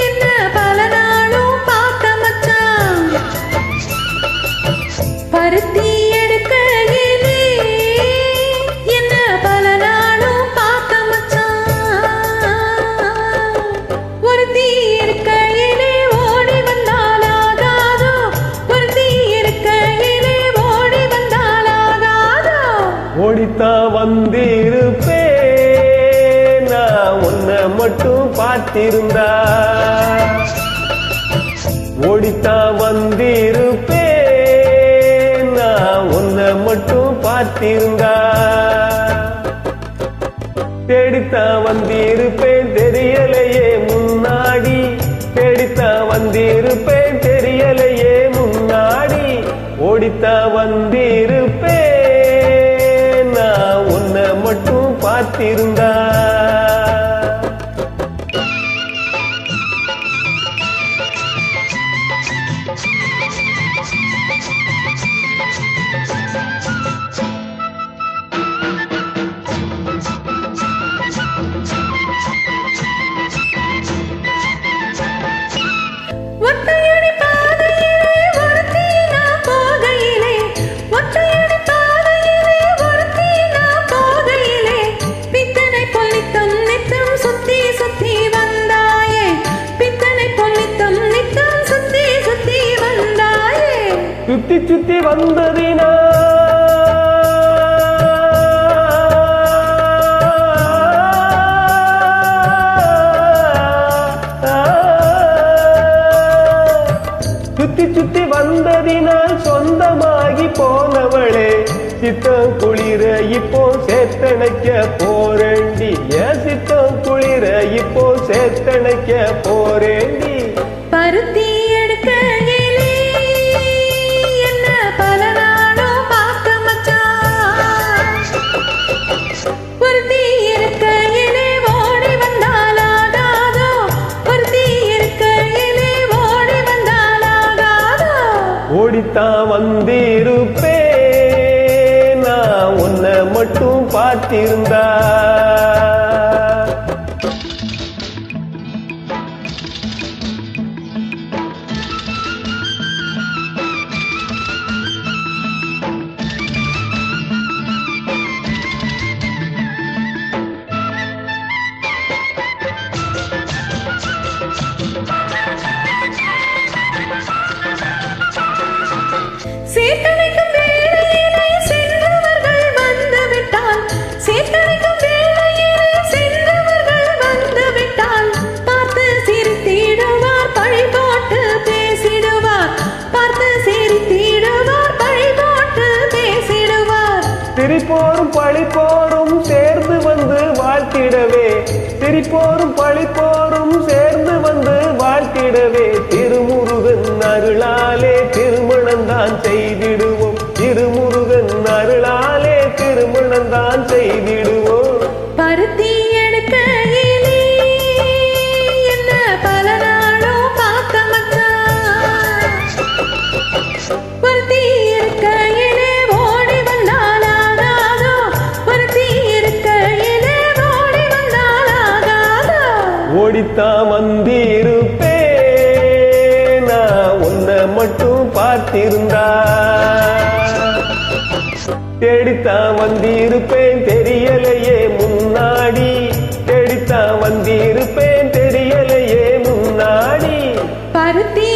என்ன பல நாளும் பார்த்த மச்சான் பருத்தி எடுக்கையிலே என்ன பல நாளும் பார்த்த மச்சான் ஒருத்தி இருக்கையிலே ஓடி வந்தாலாகாதோ ஒருத்தி இருக்கையிலே ஓடி வந்தாலாகாதோ ஓடித்தா வந்திருப்பே நான் உன்னை மட்டும் பார்த்திருந்தா ஓடித்தா வந்திருப்பே நான் உன்னை மட்டும் பார்த்திருந்தா தேடித்தா வந்திருப்பேன் தெரியலையே முன்னாடி தேடித்தா வந்திருப்பேன் தெரியலையே முன்னாடி ஓடித்தா வந்திருப்பேன் நான் உன்னை மட்டும் பார்த்திருந்தா ஒத்தையடி பாதையிலே ஒருத்தி நான் போகையிலே ஒத்தையடி பாதையிலே ஒருத்தி நான் போகையிலே பித்தனை பொன்னித்தம் நித்தம் சுத்தி சுத்தி வந்தாயே பித்தனை பொன்னித்தம் நித்தம் சுத்தி சுத்தி வந்தாயே சுத்தி சுத்தி வந்ததினா சுத்தி சுத்தி வந்ததினால் சொந்தமாகி போனவளே சித்தம் குளிர இப்போ சேர்த்தணைக்க போறேண்டி சித்தம் குளிர இப்போ சேர்த்தணைக்க போறேண்டி பருத்தி எடுக்கையிலே என்ன பல நாளும் பார்த்த மச்சான் ஒருத்தி இருக்கையிலே ஓடி வந்தாலாகாதோ ஒருத்தி இருக்கையிலே ஓடி வந்தாலாகாதோ ஓடித்தா வந்திருப்பே நான் உன்னை மட்டும் பார்த்திருந்தா சேத்தனைக்கும் வேளையிலே சென்றவர்கள் வந்துவிட்டால் சேத்தனைக்கும் வேளையிலே சென்றவர்கள் வந்துவிட்டால் பார்த்து சிரித்திடுவார் பழி போட்டு பேசிடுவார் பார்த்து சிரித்திடுவார் பழி போட்டு பேசிடுவார் சிரிப்போரும் பழிப்போரும் சேர்ந்து வந்து வாழ்த்திடவே சிரிப்போரும் பழிப்போரும் சேர்ந்து வந்து வாழ்த்திடவே திருமுருகன் அருளாலே திருமணந்தான் செய்திடுவோம் திருமுருகன் அருளாலே திருமணந்தான் செய்திடுவோம் பருத்தி எடுக்கையிலே என்ன பல நாளும் பார்த்த மச்சான் ஒருத்தி இருக்கையிலே ஓடி வந்தாலாகாதோ ஒருத்தி இருக்கையிலே ஓடி வந்தாலாகாதோ ஓடித்தா வந்திருப்பே நான் உன்னை மட்டும் பார்த்திருந்தா தேடித்தா வந்திருப்பேன் தெரியலையே முன்னாடி தேடித்தா வந்திருப்பேன் தெரியலையே முன்னாடி பருத்தி